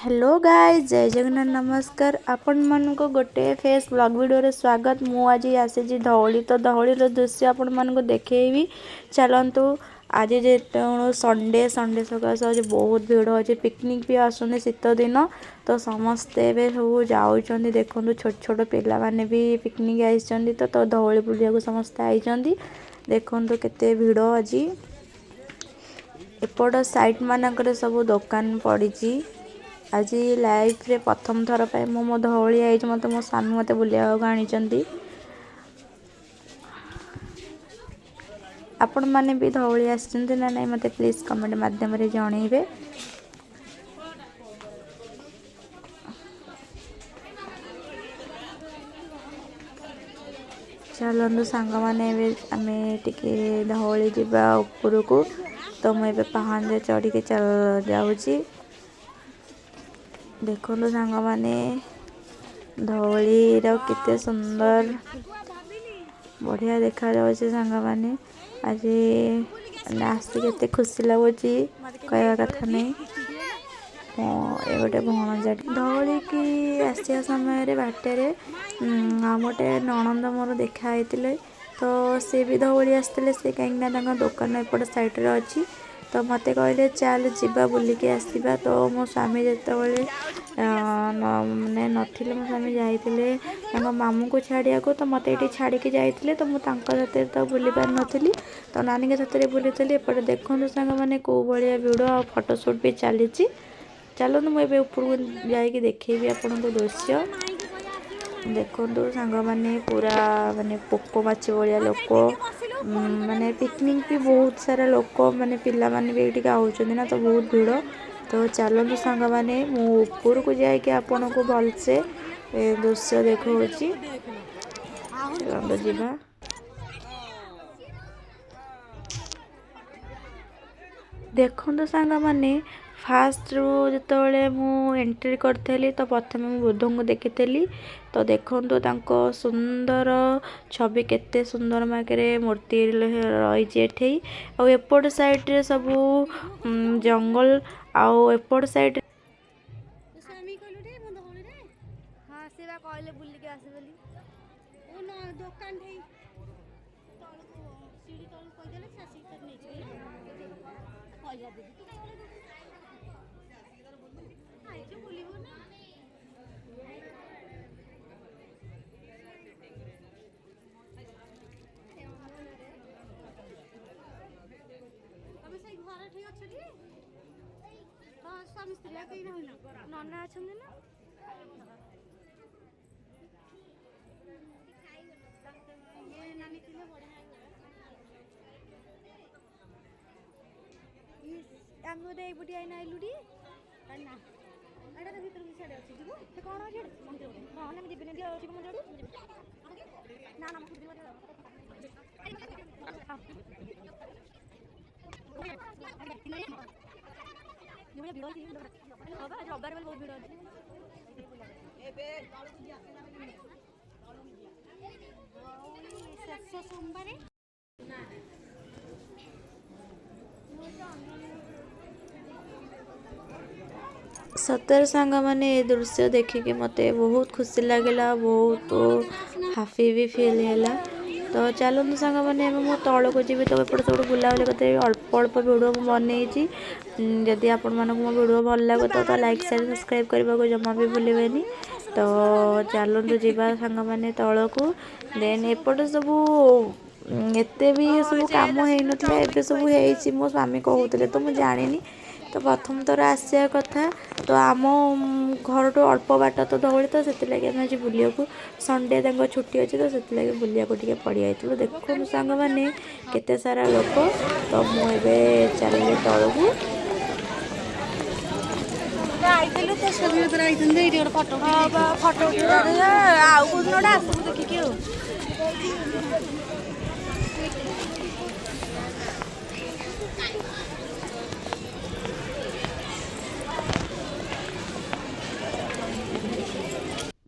Hello guys, जय जगन्नाथ नमस्कार। आपण मानक गोटे फेस ब्लॉग वीडियो रे स्वागत। मु आज आसी धौली तो धौली दृश्य आपण मानक देखी। चलतु आज जो संडे सकाश आज बहुत भिड़ अच्छे। पिकनिक भी आसुँच शीत दिन तो समस्ते सब जाऊँ देखो छोट छोट पिला माने भी पिकनिक आई तो धौली बुलिया समस्ते आई देखु केते भिड़ आज। एपट साइड मानक सब दुकान पड़ी। आज लाइफ रे प्रथम थर पे मो धौली आई मत मो स्वामी मत बुलिया आनी। आपण मैंने भी धौली आसना ना मत प्लीज कमेंट माध्यम जनइबे। चलतु सांग मैंने आम टे धौली जावा ऊपर को तो मुझे पहाड़ चढ़ी के जाऊँगी। देखो सांग मैंने धौली केते सुंदर बढ़िया देखा जाऊँगी। सांग मैंने आज आसी केते खुशी लगुच कह कथा नहीं। ये गोटे भणजा धौली की आसा समय बाटर गोटे नणंद मोर देखाई तो सी भी धौली आसते सी कहीं दुकान एपट साइड अच्छी तो मत कहले चल जा बुलिकी आसवा। तो मो स्वामी जिते मैंने नथिले मो स्वामी जाते मामू को छाड़िया तो मत ये छाड़ी जाते तो मुझे तो बुली पार नी तो नानी के साथ बुली एपटे देखो सांग मैंने कौ भाया भिड़ आ फोटोशूट भी चली। चलतु मुझे ऊपर को जाकि देखी आपन को दृश्य देखु सांग मैंने पूरा माने पोक माछी भाया लोक माने पिकनिक भी बहुत सारा लोक माने पिला माने भी ये आउचंदी ना तो बहुत भिड़। तो चलतु सांग मैंने मु ऊपर को जाकि आपन को भलसे दृश्य देखौची। चलतु जीवा देखो सांग मैंने फास्ट रू जिते मु एंट्री करी तो प्रथम बुद्ध को देखी तो देखो सुंदर छवि केते सुंदर माके मूर्ति रही एपट साइड रे सब जंगल आउ एपट साइड नना अच्छा ना एपटे आईना आइलुटी ना एटा भीतर छाड़े अच्छी जीव कौन अच्छे हाँ ना जीवन दिया अच्छी मंदिर ना ना रबार बहुत भिड़ अच्छे सोमवार सतर सांग मैंने ये दृश्य देखिकी मत बहुत खुशी लगे बहुत हाफी भी फील है। तो चलतु सांग मैंने मो तौल को जी तो एपट सब बुलाबुली करते अल्प अल्प भिडियो बनई। जदि आपण मानक मो भिडियो भल लगे तो लाइक शेयर सब्सक्राइब करने को जमा भी भूलें। तो चलतु जीवा सांग मैंने तौल को देन एपट सब एते भी सब कम हो ना सब हो मो स्वामी कहते तो मुझे जानी तो प्रथम थर आसिया कथा तो आम घर तो अल्प बाट तो धौली तो से आज बुलिया संडे छुट्टी अच्छे तो से बुलिया टे पड़ी आई देखो सांग मैंने केते सारा लोक तो मुझे चलिए तौल को फोटो देखिए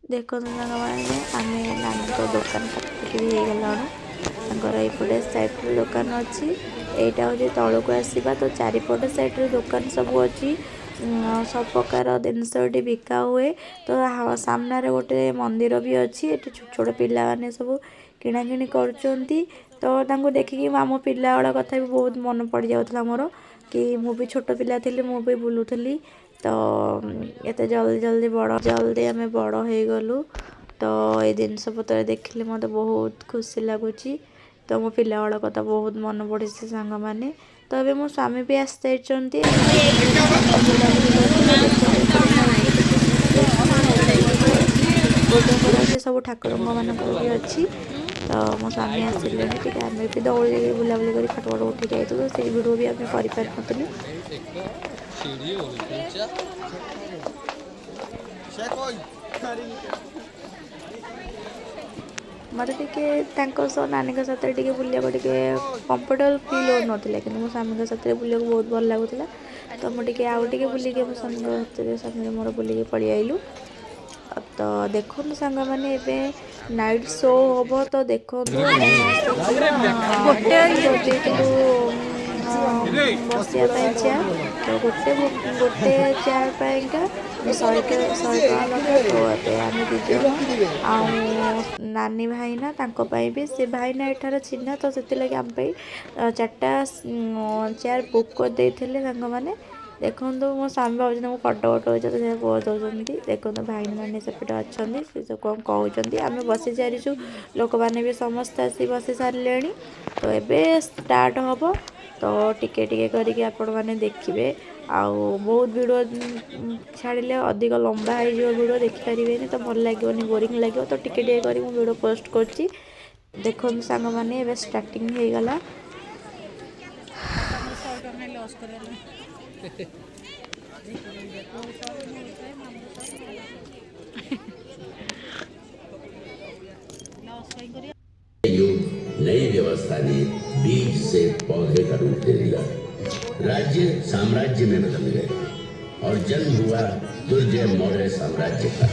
देखो मैंने आम नानी दुकान भी हो गला एपटे साइड दुकान अच्छी। यहाँ हूँ तौल को आसवा तो चारिपट साइड दुकान सब अच्छी सब प्रकार जिनस बिका हुए। तो सामने गोटे मंदिर भी अच्छी, ये छोट छोट पिला माने सब किणाकिणी करुँच। तो देखिकी आम पिला बेला कथा भी बहुत मन पड़ जाता मोर कि मु भी छोट पिला थी, मु भी बुलूली। तो एत जल्दी जल्दी आम बड़ हो गलु। तो ये जिनस पत्र देखिले मत बहुत खुशी लगुच। तो मो पिला बेला कथा बहुत मन पड़े से सांग मैंने। तो अबे मो स्वामी भी आसते सब ठाकुर मानक भी अच्छी। तो मो स्वामी आसिले आम भी दौड़ी बुलाबुली कर फटो फट उठी जाए, तो से भिडियो भी आम कर मत नानी साथ बुलिया कंफर्टेबल फिल हो नाला कि मो स्वामी साथ बुलिया बहुत भल लगुला। तो मुझे आउ टे बुलिक मो स्वामी मोर बुलिक पलि आइलु। तो देखो सांग मैंने ए नाइट शो हम। तो देखो बसिया चेयर, तो गोटे चेयर पाइंका 100 टका लगे। तो ये आम दीज नानी भाईना भी से भाईना एठार चिन्ह, तो से लगे आम 4टा चेयर बुक करदे मैंने। देखो मो स्वामी भाव मो फटो फटो हो बहुत दौरान। देखो भाई मैंने सेपटे अच्छा से कौन कहते आम बसी सारीचु, लोक मैंने भी समस्त आसी बसी सारे। तो ये स्टार्ट हम। तो टिके टिके करके आपण मैंने देखिए। आउ बहुत वीडियो छाड़िले अधिक लंबा हो वीडियो देखिपारे, तो भल लगे बोरिंग लगे। तो टिके टिके कर वीडियो पोस्ट कर। देखो सांग मैंने ए स्टार्टिंग हो गला। नई व्यवस्था ने बीज से पौधे का रूप दे दिया। राज्य साम्राज्य में बदल गए और जन्म हुआ दुर्जय मौर्य साम्राज्य का।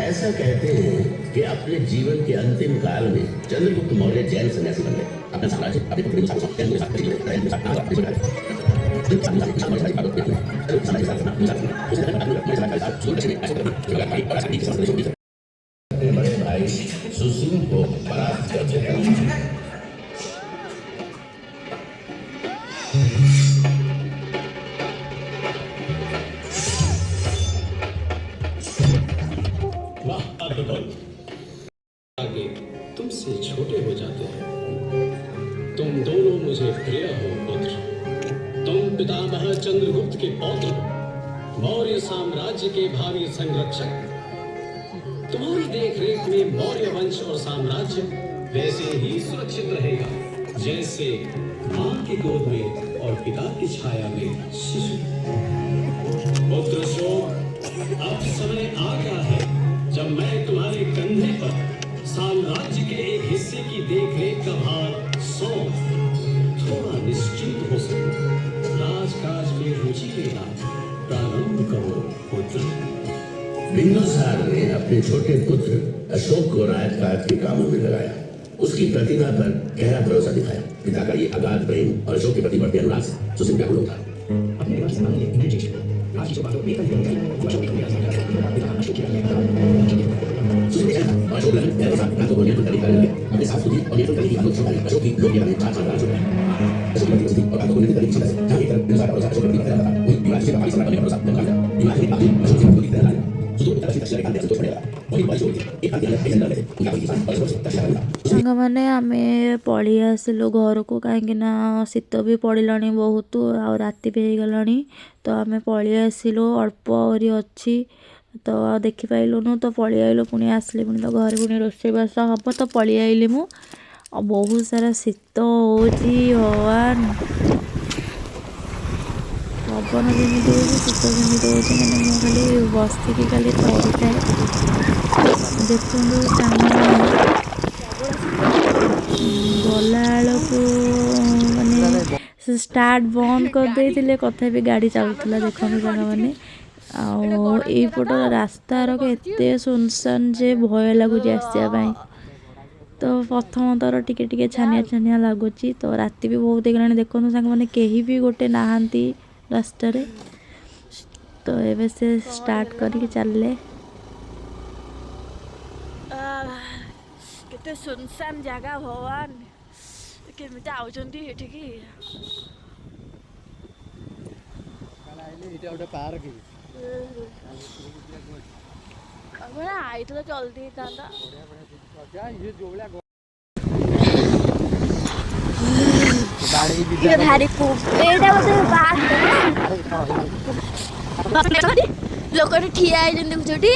ऐसा कहते हैं कि अपने जीवन के अंतिम काल में चंद्रगुप्त मौर्य जैन सन्यासी बन गए। अपने साम्राज्य बड़े भाई सुसीम को परास्त कर दिया। आगे तुमसे छोटे हो जाते हैं। तुम दोनों मुझे प्रिय हो पुत्र। तुम पितामह चंद्रगुप्त के पौत्र, मौर्य साम्राज्य के भावी संरक्षक। तुम्हारी देखरेख में मौर्य वंश और साम्राज्य वैसे ही सुरक्षित रहेगा जैसे मां की गोद में और पिता की छाया में शिशु। पुत्र शोक, अब समय आ गया है जब मैं तुम्हारे कंधे पर साम्राज्य के एक हिस्से की देखरेख का भार सौंप थोड़ा निश्चिंत हो सको। राजकाज में रुचि लेना प्रारंभ करो पुत्र। बिंदुसार ने अपने छोटे पुत्र अशोक को राजकाज के कामों में लगाया। उसकी प्रतिभा पर गहरा भरोसा दिखाया। पिता का ये अगाध प्रेम और अशोक के प्रति बढ़ते अनुराग से सुसीम व्याकुल होता। सांग मैंने आम पलि आसिलु घर को, कहीं शीत भी पड़ा बहुत आ राति भी हो गला। तो आम पलि आसिलु अल्प अच्छी। तो देखिपाइलुनु तो पलि आइलु। पुणी आसली पुणी तो घर पुणी रोषेईबास हम। तो पलि आइली मु बहुत सारा शीत होची भगवान। पवन जमी शीत जमी मैंने मु खाली बसिकी खाली तरुए। देखु गला को माने स्टार्ट बंद कर देते कथा भी गाड़ी चलूला। देखो सांग मैंने आईपट रास्तार एत सुनसान जे भय लगुच आसापी। तो प्रथम थर टिके टिके छानिया छानिया लगुच। तो राति भी बहुत ହେଇଗଲାଣି ଦେଖନ୍ତୁ ସାଙ୍ଗମାନେ କେହି ବି ଗୋଟେ ନାହାନ୍ତି ରାସ୍ତାରେ। तो ଏବେ ସେ ଷ୍ଟାର୍ଟ କରିକି ଚାଲିଲେ। କେତେ ସୁନସାନ ଜାଗା ଭଗବାନ କେମିତି ଆଉଛନ୍ତି ଏଠିକି। ଆଇଥିଲେ ଜଲ୍ଦି ହେଇଥାନ୍ତା। ଭାରି ଲୋକଟି ଠିଆ ହେଇଛନ୍ତି ଦେଖୁଛଟି।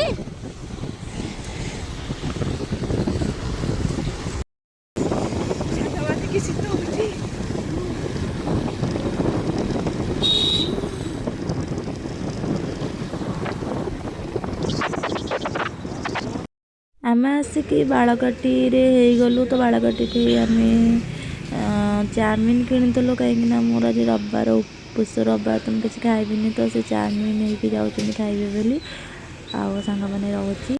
ଆମେ ଆସିକି ବାଳକାଟିରେ ହେଇଗଲୁ। ତ ବାଳକାଟିରେ ଆମେ ଚାଉମିନ୍ କିଣିଥିଲୁ କାହିଁକିନା ମୋର ଆଜି ରବିବାର ଉପୁଷ ରବିବାର ତ ମୁଁ କିଛି ଖାଇବିନି। ତ ସେ ଚାଉମିନ୍ ନେଇକି ଯାଉଛନ୍ତି ଖାଇବେ ବୋଲି। ଆଉ ସାଙ୍ଗମାନେ ରହୁଛି।